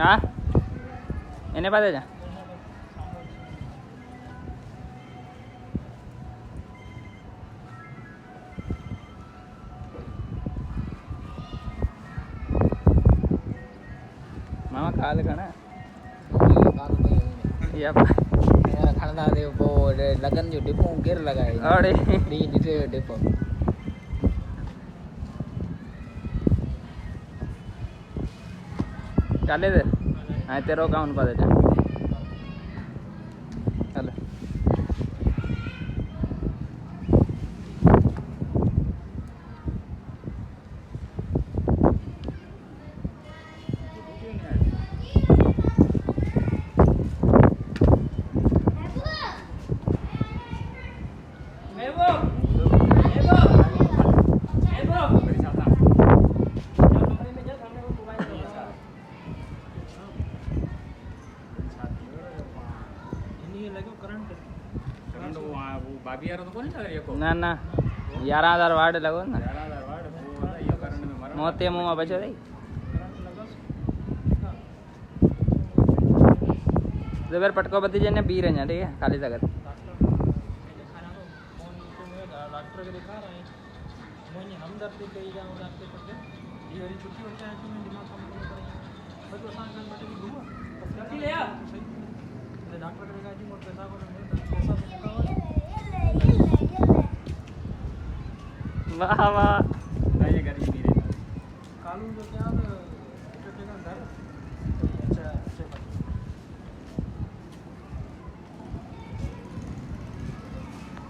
हाँ એને પાસે જા मामा खा ले खाना या खाना दे वो लगन जो डिपो गिर लगा है अरे डी नीचे डिपो चाले दे हाँ तेरा अकाउंट पर दे चलो ना ना 11,000 वाट लगो ना मोते मुँह में बचे रही जबर पटको बती जने बी रहे ठीक है खाली जगह डॉक्टर के दिखा रहे हैं मैंने हमदर्द पे कही जाऊँ डॉक्टर पर ये वाली छुट्टी होता है कि मैं दिमाग काम नहीं करेंगे मैं तो आसान कर बैठे कि घूमो छुट्टी ले आ डॉक्टर करेगा जी मोर पैसा को पैसा वाह वाह